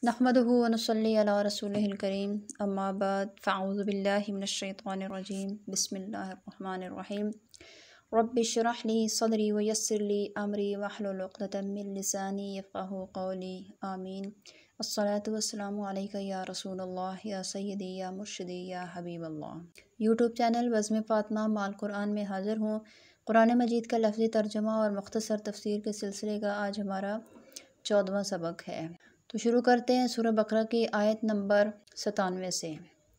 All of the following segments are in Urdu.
نحمدہ ونصلی علی رسولہ الکریم اما بعد فاعوذ باللہ من الشیطان الرجیم بسم اللہ الرحمن الرحیم رب اشرح لی صدری ویسر لی امری واحلل عقدۃ من لسانی یفقہوا قولی آمین۔ الصلاۃ والسلام علیکہ یا رسول اللہ یا سیدی یا مرشدی یا حبیب اللہ۔ یوٹیوب چینل بزم فاطمہ مع القرآن میں حاضر ہوں۔ قرآن مجید کا لفظی ترجمہ اور مختصر تفسیر کے سلسلے کا آج ہمارا 14واں سبق ہے۔ تو شروع کرتے ہیں سورہ بقرہ کی آیت نمبر 97 سے۔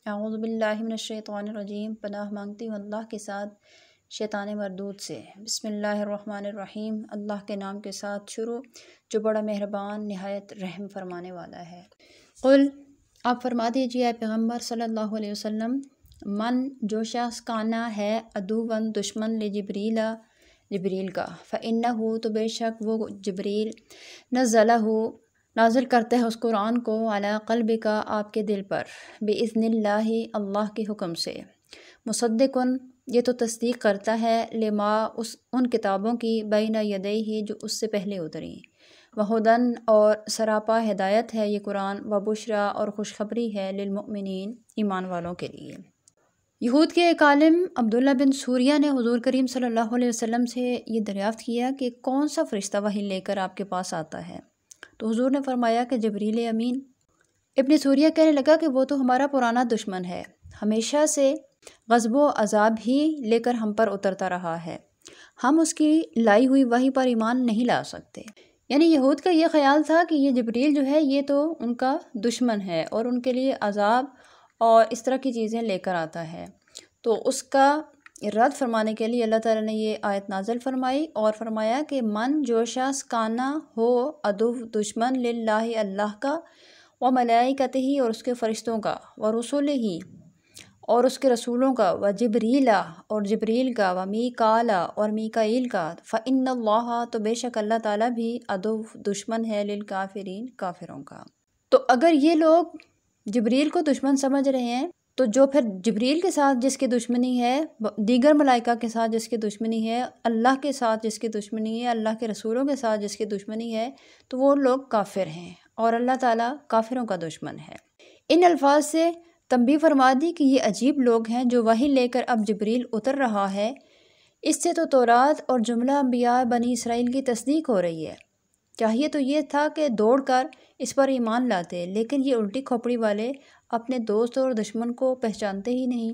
اعوذ باللہ من الشیطان الرجیم، پناہ مانگتی ہوں اللہ کے ساتھ شیطان مردود سے۔ بسم اللہ الرحمن الرحیم، اللہ کے نام کے ساتھ شروع جو بڑا مہربان نہایت رحم فرمانے والا ہے۔ قل، آپ فرما دیجیے اے پیغمبر صلی اللہ علیہ وسلم، من جو شخص کانا ہے عدوً دشمن جبریل کا، فإنہ تو بے شک وہ جبریل نازل کرتے ہیں اس قرآن کو علی قلبک آپ کے دل پر، بإذن اللہ کے حکم سے، مصدقن یہ تو تصدیق کرتا ہے، لما ان کتابوں کی بین یدیہ جو اس سے پہلے اتری، وہدن اور سراپا ہدایت ہے یہ قرآن، وبشریٰ اور خوشخبری ہے للمؤمنین ایمان والوں کے لیے۔ یہود کے ایک عالم عبداللہ بن سوریہ نے حضور کریم صلی اللہ علیہ وسلم سے یہ دریافت کیا کہ کون سا فرشتہ وحی لے کر آپ کے پاس آتا ہے؟ تو حضور نے فرمایا کہ جبریل امین۔ ابن سوریہ کہنے لگا کہ وہ تو ہمارا پرانا دشمن ہے، ہمیشہ سے غضب و عذاب ہی لے کر ہم پر اترتا رہا ہے، ہم اس کی لائی ہوئی وحی پر ایمان نہیں لا سکتے۔ یعنی یہود کا یہ خیال تھا کہ یہ جبریل جو ہے یہ تو ان کا دشمن ہے اور ان کے لیے عذاب اور اس طرح کی چیزیں لے کر آتا ہے۔ تو اس کا رد فرمانے کے لیے اللہ تعالیٰ نے یہ آیت نازل فرمائی اور فرمایا کہ من جو شخص کانا ہو عدو دشمن للہ اللہ کا، و ملائکتہ اور اس کے فرشتوں کا، و رسولہ اور اس کے رسولوں کا، و جبریلا اور جبریل کا، و میکالا اور میکائیل کا، فإن اللہ تو بے شک اللہ تعالیٰ بھی عدو دشمن ہے للکافرین کافروں کا۔ تو اگر یہ لوگ جبریل کو دشمن سمجھ رہے ہیں تو جو پھر جبریل کے ساتھ جس کی دشمنی ہے، دیگر ملائکہ کے ساتھ جس کی دشمنی ہے، اللہ کے ساتھ جس کی دشمنی ہے، اللہ کے رسولوں کے ساتھ جس کی دشمنی ہے، تو وہ لوگ کافر ہیں اور اللہ تعالیٰ کافروں کا دشمن ہے۔ ان الفاظ سے تنبیہ فرما دی کہ یہ عجیب لوگ ہیں جو وحی لے کر اب جبریل اتر رہا ہے، اس سے تو تورات اور جملہ انبیاء بنی اسرائیل کی تصدیق ہو رہی ہے۔ چاہیے تو یہ تھا کہ دوڑ کر اس پر ایمان لاتے، لیکن یہ الٹی کھوپڑی والے اپنے دوست اور دشمن کو پہچانتے ہی نہیں۔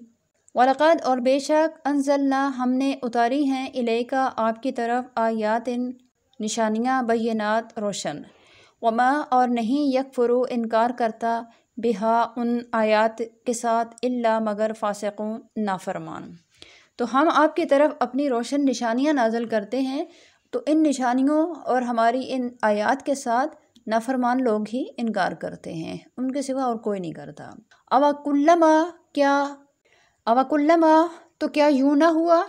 وَلَقَدْ اور بے شک انزلنا ہم نے اتاری ہیں الیکا آپ کی طرف آیات نشانیاں بینات روشن، وما اور نہیں یکفرو انکار کرتا بہا ان آیات کے ساتھ الا مگر فاسقون نافرمان۔ تو ہم آپ کی طرف اپنی روشن نشانیاں نازل کرتے ہیں، تو ان نشانیوں اور ہماری ان آیات کے ساتھ نافرمان لوگ ہی انکار کرتے ہیں، ان کے سوا اور کوئی نہیں کرتا۔ اوکلما تو کیا یوں نہ ہوا،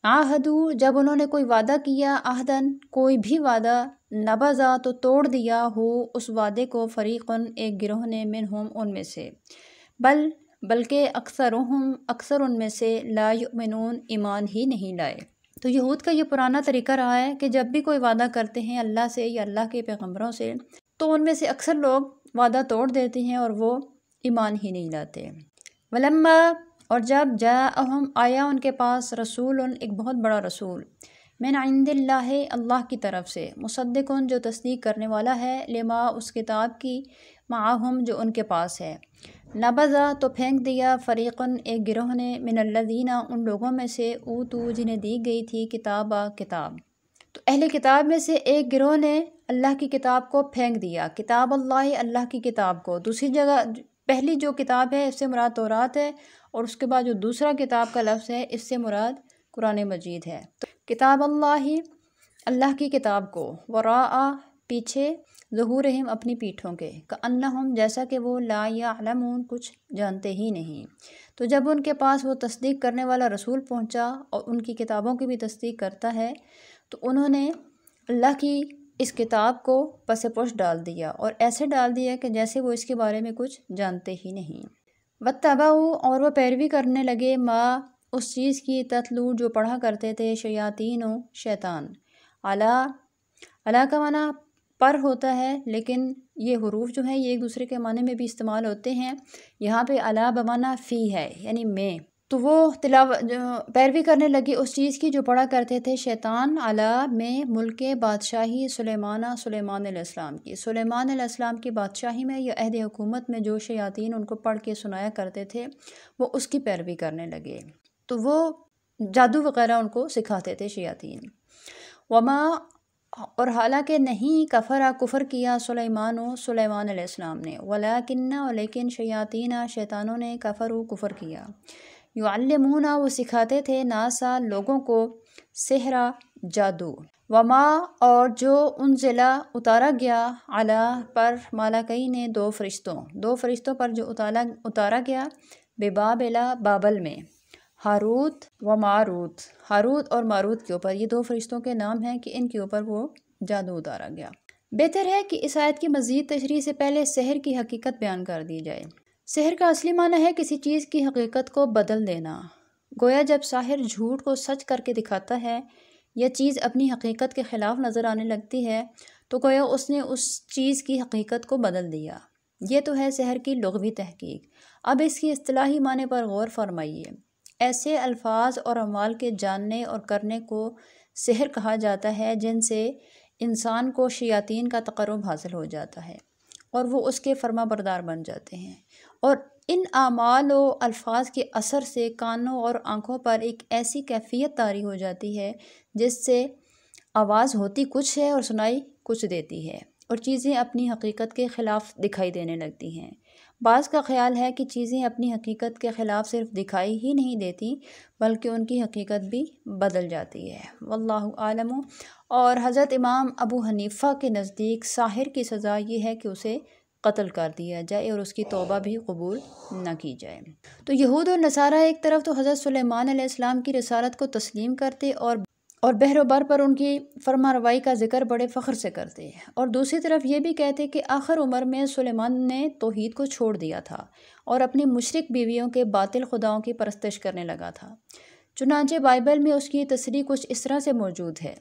عاہدو جب انہوں نے کوئی وعدہ کیا، عہدن کوئی بھی وعدہ، نبذا تو توڑ دیا ہو اس وعدے کو، فریقن ایک گروہ نے، منہم ان میں سے، بلکہ اکثر ان میں سے، لا یؤمنون ایمان ہی نہیں لائے۔ تو یہود کا یہ پرانا طریقہ رہا ہے کہ جب بھی کوئی وعدہ کرتے ہیں اللہ سے یا اللہ کے پیغمبروں سے، تو ان میں سے اکثر لوگ وعدہ توڑ دیتے ہیں اور وہ ایمان ہی نہیں لاتے۔ ولما اور جب جاءہم آیا ان کے پاس، رسول ایک بہت بڑا رسول، من عند اللہ اللہ کی طرف سے، مصدقن جو تصدیق کرنے والا ہے، لما اس کتاب کی، معہم جو ان کے پاس ہے، نبذا تو پھینک دیا، فریقن ایک گروہ نے، من الذین ان لوگوں میں سے، اوتو جنہیں دی گئی تھی کتاب۔ تو اہل کتاب میں سے ایک گروہ نے اللہ کی کتاب کو پھینک دیا، کتاب اللہ اللہ کی کتاب کو۔ دوسری جگہ پہلی جو کتاب ہے اس سے مراد تورات ہے، اور اس کے بعد جو دوسرا کتاب کا لفظ ہے اس سے مراد قرآن مجید ہے۔ تو کتاب اللہ کی کتاب کو، وراء پیچھے، ظہورہم اپنی پیٹھوں کے، کأنہم جیسا کہ وہ، لا یعلمون کچھ جانتے ہی نہیں۔ تو جب ان کے پاس وہ تصدیق کرنے والا رسول پہنچا اور ان کی کتابوں کی بھی تصدیق کرتا ہے، تو انہوں نے اللہ کی اس کتاب کو پس پش ڈال دیا، اور ایسے ڈال دیا کہ جیسے وہ اس کے بارے میں کچھ جانتے ہی نہیں۔ واتبعوا اور وہ پیروی کرنے لگے، ما اس چیز کی، تتلو جو پڑھا کرتے تھے، شیاطین و شیطان، علی کا معنی پر ہوتا ہے، لیکن یہ حروف جو ہیں یہ ایک دوسرے کے معنی میں بھی استعمال ہوتے ہیں۔ یہاں پہ علا بمعنی فی ہے، یعنی میں۔ تو وہ پیروی کرنے لگے اس چیز کی جو پڑھا کرتے تھے شیطان علا میں ملک بادشاہی سلیمان علیہ السلام کی۔ سلیمان علیہ السلام کی بادشاہی میں یا عہد حکومت میں جو شیاطین ان کو پڑھ کے سنایا کرتے تھے وہ اس کی پیروی کرنے لگے، تو وہ جادو وغیرہ ان کو سکھاتے تھے شیاطین۔ وما، اور حالانکہ نہیں، کفر کیا سلیمان علیہ السلام نے، لیکن شیطانوں نے کفر کیا۔ یعلمون، وہ سکھاتے تھے، ناسا لوگوں کو، سحرا جادو، وما، اور جو انزلہ اتارا گیا، علی پر، مالکین دو فرشتوں پر جو اتارا گیا، ببابل، بابل میں، ہاروت و ماروت، ہاروت اور ماروت کے اوپر، یہ دو فرشتوں کے نام ہیں کہ ان کے اوپر وہ جادو اتارا گیا۔ بہتر ہے کہ اس آیت کی مزید تشریح سے پہلے سحر کی حقیقت بیان کر دی جائے۔ سحر کا اصلی معنی ہے کسی چیز کی حقیقت کو بدل دینا۔ گویا جب ساحر جھوٹ کو سچ کر کے دکھاتا ہے یا چیز اپنی حقیقت کے خلاف نظر آنے لگتی ہے تو گویا اس نے اس چیز کی حقیقت کو بدل دیا۔ یہ تو ہے سحر کی لغوی تحقیق۔ اب اس کی اصطلاحی معنی پر غور فرمائیے۔ ایسے الفاظ اور اعمال کے جاننے اور کرنے کو سحر کہا جاتا ہے جن سے انسان کو شیاطین کا تقرب حاصل ہو جاتا ہے اور وہ اس کے فرما بردار بن جاتے ہیں، اور ان اعمال و الفاظ کے اثر سے کانوں اور آنکھوں پر ایک ایسی کیفیت طاری ہو جاتی ہے جس سے آواز ہوتی کچھ ہے اور سنائی کچھ دیتی ہے، اور چیزیں اپنی حقیقت کے خلاف دکھائی دینے لگتی ہیں۔ بعض کا خیال ہے کہ چیزیں اپنی حقیقت کے خلاف صرف دکھائی ہی نہیں دیتی بلکہ ان کی حقیقت بھی بدل جاتی ہے۔ واللہ عالم۔ اور حضرت امام ابو حنیفہ کے نزدیک ساحر کی سزا یہ ہے کہ اسے قتل کر دیا جائے اور اس کی توبہ بھی قبول نہ کی جائے۔ تو یہود اور نصارہ ایک طرف تو حضرت سلیمان علیہ السلام کی رسالت کو تسلیم کرتے اور بحر و بر پر ان کی فرما روائی کا ذکر بڑے فخر سے کرتے، اور دوسری طرف یہ بھی کہتے کہ آخر عمر میں سلیمان نے توحید کو چھوڑ دیا تھا اور اپنی مشرک بیویوں کے باطل خداؤں کی پرستش کرنے لگا تھا۔ چنانچہ بائبل میں اس کی تصریح کچھ اس طرح سے موجود ہے: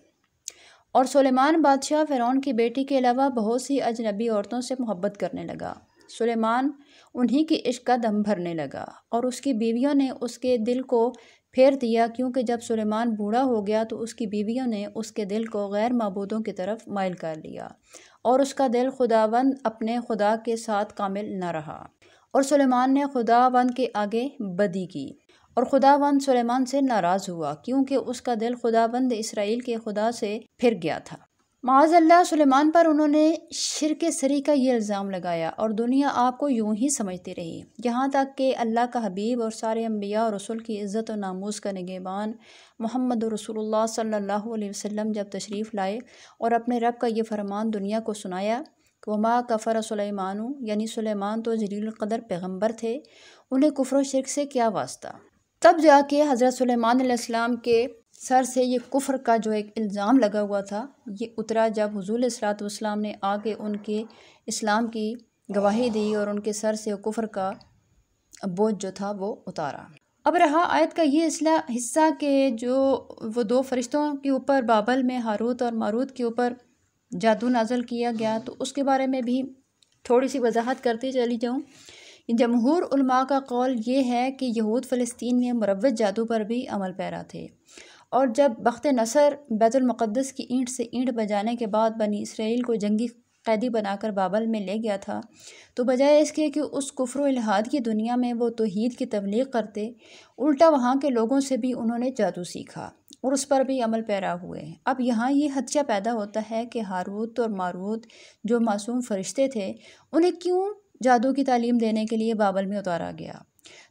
اور سلیمان بادشاہ فرعون کی بیٹی کے علاوہ بہت سی اجنبی عورتوں سے محبت کرنے لگا۔ سلیمان انہی کی عشق کا دم بھرنے لگا اور اس کی بیویوں نے اس کے دل کو پھیر دیا، کیونکہ جب سلیمان بوڑھا ہو گیا تو اس کی بیویوں نے اس کے دل کو غیر معبودوں کی طرف مائل کر لیا اور اس کا دل خداوند اپنے خدا کے ساتھ کامل نہ رہا، اور سلیمان نے خداوند کے آگے بدی کی، اور خداوند سلیمان سے ناراض ہوا کیونکہ اس کا دل خداوند اسرائیل کے خدا سے پھر گیا تھا۔ معاذ اللہ، سلیمان پر انہوں نے شرک صریح کا یہ الزام لگایا اور دنیا آپ کو یوں ہی سمجھتی رہی، یہاں تک کہ اللہ کا حبیب اور سارے انبیاء اور رسول کی عزت و ناموس کا نگہبان محمد رسول اللہ صلی اللہ علیہ وسلم جب تشریف لائے اور اپنے رب کا یہ فرمان دنیا کو سنایا کہ وما کفر سلیمان، یعنی سلیمان تو جلیل القدر پیغمبر تھے، انہیں کفر و شرک سے کیا واسطہ۔ تب جا کے حضرت سلیمان علیہ السلام کے سر سے یہ کفر کا جو ایک الزام لگا ہوا تھا یہ اترا، جب حضور علیہ الصلوۃ والسلام نے آ کے ان کے اسلام کی گواہی دی اور ان کے سر سے کفر کا بوجھ جو تھا وہ اتارا۔ اب رہا آیت کا یہ حصہ کہ جو وہ دو فرشتوں کے اوپر بابل میں ہاروت اور ماروت کے اوپر جادو نازل کیا گیا، تو اس کے بارے میں بھی تھوڑی سی وضاحت کرتے چلی جاؤں۔ جمہور علماء کا قول یہ ہے کہ یہود فلسطین میں مروج جادو پر بھی عمل پیرا تھے، اور جب بخت نصر بیت المقدس کی اینٹ سے اینٹ بجانے کے بعد بنی اسرائیل کو جنگی قیدی بنا کر بابل میں لے گیا تھا، تو بجائے اس کے کہ اس کفر و الحاد کی دنیا میں وہ توحید کی تبلیغ کرتے، الٹا وہاں کے لوگوں سے بھی انہوں نے جادو سیکھا اور اس پر بھی عمل پیرا ہوئے۔ اب یہاں یہ خدشہ پیدا ہوتا ہے کہ ہاروت اور ماروت جو معصوم فرشتے تھے انہیں کیوں جادو کی تعلیم دینے کے لیے بابل میں اتارا گیا؟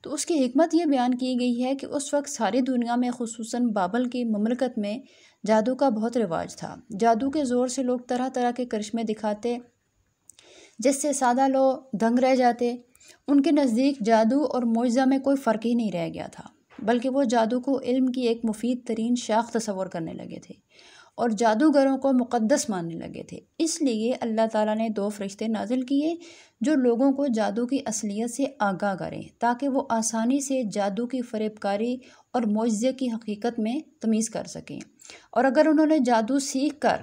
تو اس کی حکمت یہ بیان کی گئی ہے کہ اس وقت ساری دنیا میں خصوصاً بابل کی مملکت میں جادو کا بہت رواج تھا۔ جادو کے زور سے لوگ طرح طرح کے کرشمے دکھاتے جس سے سادہ لوگ دنگ رہ جاتے۔ ان کے نزدیک جادو اور معجزہ میں کوئی فرق ہی نہیں رہ گیا تھا، بلکہ وہ جادو کو علم کی ایک مفید ترین شاخ تصور کرنے لگے تھے اور جادوگروں کو مقدس ماننے لگے تھے۔ اس لیے اللہ تعالیٰ نے دو فرشتے نازل کیے جو لوگوں کو جادو کی اصلیت سے آگاہ کریں تاکہ وہ آسانی سے جادو کی فریب کاری اور معجزے کی حقیقت میں تمیز کر سکیں، اور اگر انہوں نے جادو سیکھ کر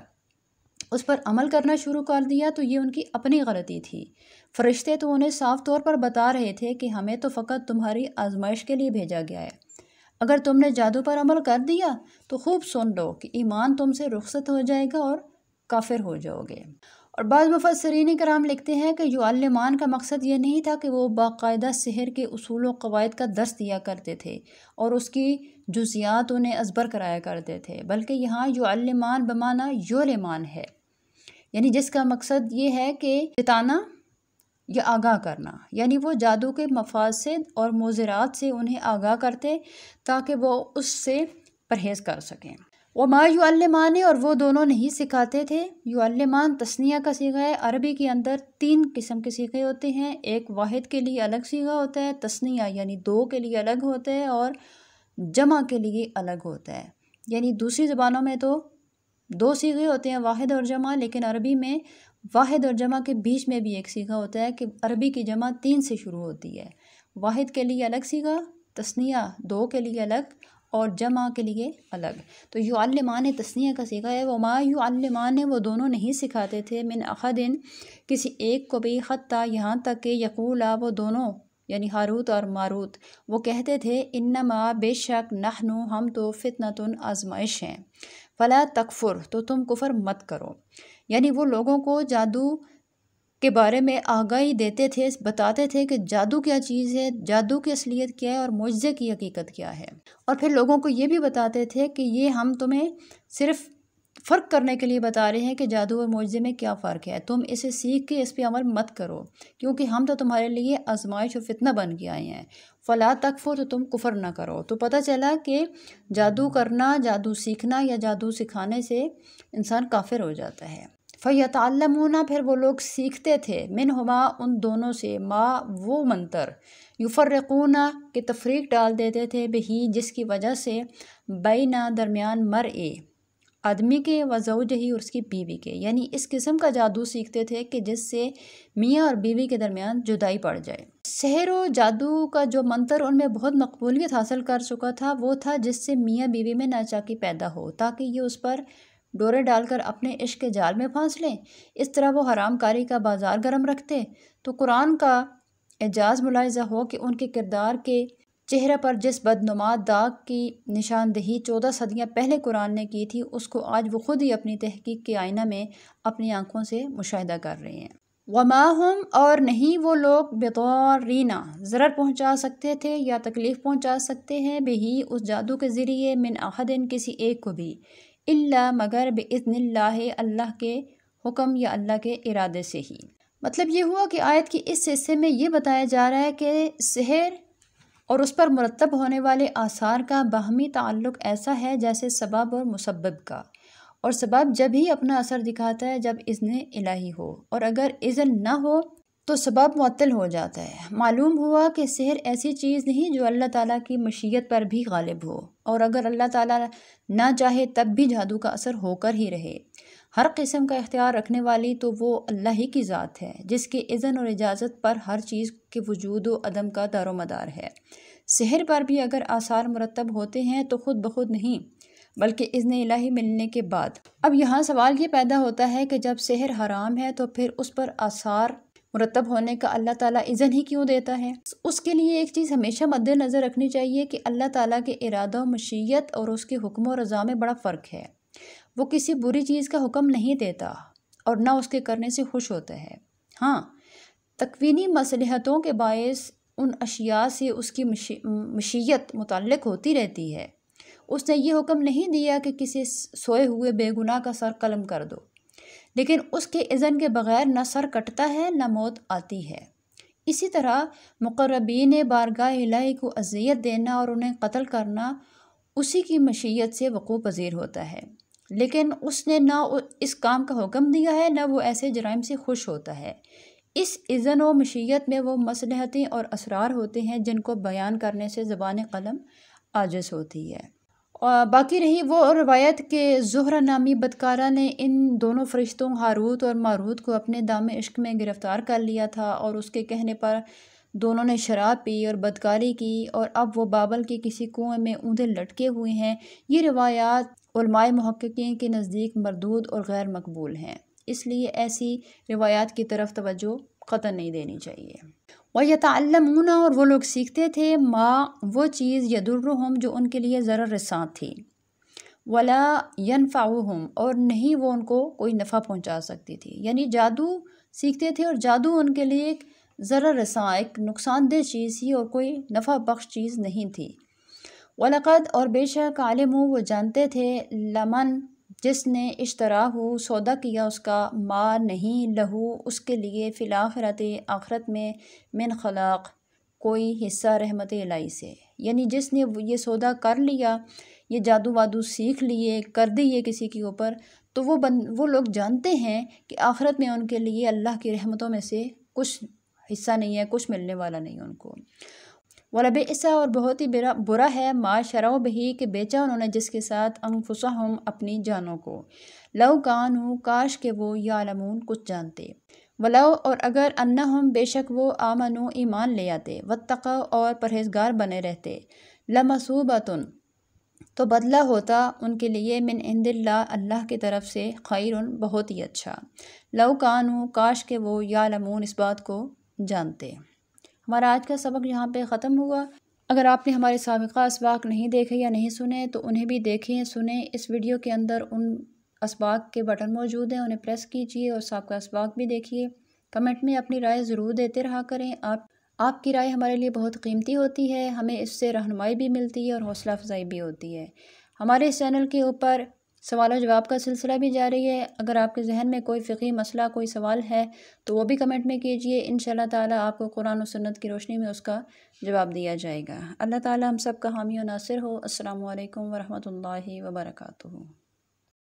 اس پر عمل کرنا شروع کر دیا تو یہ ان کی اپنی غلطی تھی۔ فرشتے تو انہیں صاف طور پر بتا رہے تھے کہ ہمیں تو فقط تمہاری آزمائش کے لیے بھیجا گیا ہے۔ اگر تم نے جادو پر عمل کر دیا تو خوب سن لو کہ ایمان تم سے رخصت ہو جائے گا اور کافر ہو جاؤ گے۔ اور بعض مفسرین کرام لکھتے ہیں کہ یعلمان کا مقصد یہ نہیں تھا کہ وہ باقاعدہ سحر کے اصول و قواعد کا درس دیا کرتے تھے اور اس کی جزیات انہیں ازبر کرایا کرتے تھے، بلکہ یہاں یعلمان بمعنی یعلمان ہے، یعنی جس کا مقصد یہ ہے کہ بتانا یا آگاہ کرنا، یعنی وہ جادو کے مفاسد اور مضرات سے انہیں آگاہ کرتے تاکہ وہ اس سے پرہیز کر سکیں۔ وما یعلمان، اور وہ دونوں نہیں سکھاتے تھے۔ یعلمان تثنیہ کا صیغہ ہے۔ عربی کے اندر 3 قسم کے صیغے ہوتے ہیں، ایک واحد کے لیے الگ صیغہ ہوتا ہے، تثنیہ یعنی 2 کے لیے الگ ہوتا ہے، اور جمع کے لیے الگ ہوتا ہے۔ یعنی دوسری زبانوں میں تو 2 صیغے ہوتے ہیں، واحد اور جمع، لیکن عربی میں واحد اور جمع کے بیچ میں بھی ایک صیغہ ہوتا ہے کہ عربی کی جمع 3 سے شروع ہوتی ہے۔ واحد کے لیے الگ صیغہ، تثنیہ 2 کے لیے الگ، اور جمع کے لیے الگ۔ تو یعلمان تثنیہ کا صیغہ ہے۔ وما یعلمان، وہ دونوں نہیں سکھاتے تھے، من احد، کسی ایک کو بھی، حتیٰ یہاں تک کہ یقولا، وہ دونوں یعنی ہاروت اور ماروت وہ کہتے تھے، انما بے شک نحن، ہم تو فتنۃ، آزمائش ہیں، فلا تکفر، تو تم کفر مت کرو۔ یعنی وہ لوگوں کو جادو کے بارے میں آگاہی دیتے تھے، بتاتے تھے کہ جادو کیا چیز ہے، جادو کی اصلیت کیا ہے اور معجزے کی حقیقت کیا ہے، اور پھر لوگوں کو یہ بھی بتاتے تھے کہ یہ ہم تمہیں صرف فرق کرنے کے لیے بتا رہے ہیں کہ جادو اور معجزے میں کیا فرق ہے، تم اسے سیکھ کے اس پہ عمل مت کرو، کیونکہ ہم تو تمہارے لیے آزمائش و فتنہ بن کے آئے ہیں۔ فلا تکفر، تو تم کفر نہ کرو۔ تو پتہ چلا کہ جادو کرنا، جادو سیکھنا یا جادو سکھانے سے انسان کافر ہو جاتا ہے۔ فَيَتَعَلَّمُونَ، پھر وہ لوگ سیکھتے تھے، منہما، ان دونوں سے، ما، وہ منتر، یفرقون، کہ تفریق ڈال دیتے تھے، بہی، جس کی وجہ سے، بینا، درمیان، مرء، آدمی کے، و زوجہی، اور اس کی بیوی کے، یعنی اس قسم کا جادو سیکھتے تھے کہ جس سے میاں اور بیوی کے درمیان جدائی پڑ جائے۔ سحر و جادو کا جو منتر ان میں بہت مقبولیت حاصل کر چکا تھا وہ تھا جس سے میاں بیوی میں ناچاکی پیدا ہو، تاکہ یہ اس پر ڈورے ڈال کر اپنے عشق کے جال میں پھانس لیں، اس طرح وہ حرام کاری کا بازار گرم رکھتے۔ تو قرآن کا اعجاز ملاحظہ ہو کہ ان کے کردار کے چہرے پر جس بدنما داغ کی نشاندہی 14 صدیاں پہلے قرآن نے کی تھی، اس کو آج وہ خود ہی اپنی تحقیق کے آئینہ میں اپنی آنکھوں سے مشاہدہ کر رہے ہیں۔ وما ہم، اور نہیں وہ لوگ، بضارین، ضرر پہنچا سکتے تھے یا تکلیف پہنچا سکتے ہیں، بہی، اس جادو کے ذریعے، من احد، کسی ایک کو بھی، الا، مگر، باذن اللہ، اللہ کے حکم یا اللہ کے ارادے سے ہی۔ مطلب یہ ہوا کہ آیت کے اس حصے میں یہ بتایا جا رہا ہے کہ سحر اور اس پر مرتب ہونے والے آثار کا باہمی تعلق ایسا ہے جیسے سبب اور مسبب کا، اور سبب جب ہی اپنا اثر دکھاتا ہے جب اذن الہی ہو، اور اگر اذن نہ ہو تو سبب معطل ہو جاتا ہے۔ معلوم ہوا کہ سحر ایسی چیز نہیں جو اللہ تعالیٰ کی مشیت پر بھی غالب ہو، اور اگر اللہ تعالیٰ نہ چاہے تب بھی جادو کا اثر ہو کر ہی رہے۔ ہر قسم کا اختیار رکھنے والی تو وہ اللہ ہی کی ذات ہے جس کے اذن اور اجازت پر ہر چیز کے وجود و عدم کا دار و مدار ہے۔ سحر پر بھی اگر آثار مرتب ہوتے ہیں تو خود بخود نہیں، بلکہ اذن الہی ملنے کے بعد۔ اب یہاں سوال یہ پیدا ہوتا ہے کہ جب سحر حرام ہے تو پھر اس پر آثار مرتب ہونے کا اللہ تعالیٰ اذن ہی کیوں دیتا ہے؟ اس کے لیے ایک چیز ہمیشہ مد نظر رکھنی چاہیے کہ اللہ تعالیٰ کے ارادہ و مشیت اور اس کے حکم و رضا میں بڑا فرق ہے۔ وہ کسی بری چیز کا حکم نہیں دیتا اور نہ اس کے کرنے سے خوش ہوتا ہے۔ ہاں، تکوینی مصلحتوں کے باعث ان اشیاء سے اس کی مشیت متعلق ہوتی رہتی ہے۔ اس نے یہ حکم نہیں دیا کہ کسی سوئے ہوئے بے گناہ کا سر قلم کر دو، لیکن اس کے اذن کے بغیر نہ سر کٹتا ہے نہ موت آتی ہے۔ اسی طرح مقربین بارگاہ الہی کو اذیت دینا اور انہیں قتل کرنا اسی کی مشیت سے وقوع پذیر ہوتا ہے، لیکن اس نے نہ اس کام کا حکم دیا ہے نہ وہ ایسے جرائم سے خوش ہوتا ہے۔ اس اذن و مشیت میں وہ مصلحتیں اور اسرار ہوتے ہیں جن کو بیان کرنے سے زبان قلم عاجز ہوتی ہے۔ اور باقی رہی وہ روایت کہ زہرہ نامی بدکارہ نے ان دونوں فرشتوں ہاروت اور ماروت کو اپنے دام عشق میں گرفتار کر لیا تھا، اور اس کے کہنے پر دونوں نے شراب پی اور بدکاری کی، اور اب وہ بابل کے کسی کنویں میں اوندھے لٹکے ہوئے ہیں۔ یہ روایات علماء محققین کے نزدیک مردود اور غیر مقبول ہیں، اس لیے ایسی روایات کی طرف توجہ قطعاً نہیں دینی چاہیے۔ وَيَتَعَلَّمُونَ اور وہ لوگ سیکھتے تھے ما وہ چیز یضرہم جو ان کے لیے ضرر رساں تھی، ولا ینفعہم اور نہیں وہ ان کو کوئی نفع پہنچا سکتی تھی، یعنی جادو سیکھتے تھے اور جادو ان کے لیے ایک ضرر رساں ایک نقصان دہ چیز تھی اور کوئی نفع بخش چیز نہیں تھی۔ وَلَقَدْ اور بے شک عالموا وہ جانتے تھے لمن جس نے اشتراہ سودا کیا اس کا ما نہیں لہو اس کے لیے فی الآخرت آخرت میں من خلاق کوئی حصہ رحمت الہی سے، یعنی جس نے یہ سودا کر لیا، یہ جادو وادو سیکھ لیے کر دی یہ کسی کے اوپر، تو وہ لوگ جانتے ہیں کہ آخرت میں ان کے لیے اللہ کی رحمتوں میں سے کچھ حصہ نہیں ہے، کچھ ملنے والا نہیں ان کو۔ وَلَبِئْسَ اور بہت ہی برا ہے ما شروا بہی کہ بیچا انہوں نے جس کے ساتھ انفسہم اپنی جانوں کو، لو کانوا کاش کہ وہ یعلمون کچھ جانتے، ولو اور اگر انہم بے شک وہ آمنو ایمان لے آتے، واتقوا اور پرہیزگار بنے رہتے، لمثوبۃ تو بدلہ ہوتا ان کے لیے من عند اللہ اللہ کی طرف سے خیر بہت ہی اچھا، لو کانوا کاش کہ وہ یعلمون اس بات کو جانتے۔ ہمارا آج کا سبق یہاں پہ ختم ہوا۔ اگر آپ نے ہمارے سابقہ اسباق نہیں دیکھے یا نہیں سنے تو انہیں بھی دیکھیں سنیں۔ اس ویڈیو کے اندر ان اسباق کے بٹن موجود ہیں، انہیں پریس کیجئے اور سابقہ اسباق بھی دیکھیے۔ کمنٹ میں اپنی رائے ضرور دیتے رہا کریں۔ آپ کی رائے ہمارے لیے بہت قیمتی ہوتی ہے، ہمیں اس سے رہنمائی بھی ملتی ہے اور حوصلہ افزائی بھی ہوتی ہے۔ ہمارے اس چینل کے اوپر سوال و جواب کا سلسلہ بھی جاری ہے۔ اگر آپ کے ذہن میں کوئی فقہی مسئلہ کوئی سوال ہے تو وہ بھی کمنٹ میں کیجئے، انشاءاللہ تعالی آپ کو قرآن و سنت کی روشنی میں اس کا جواب دیا جائے گا۔ اللہ تعالی ہم سب کا حامی و ناصر ہو۔ السلام علیکم ورحمۃ اللہ وبرکاتہ۔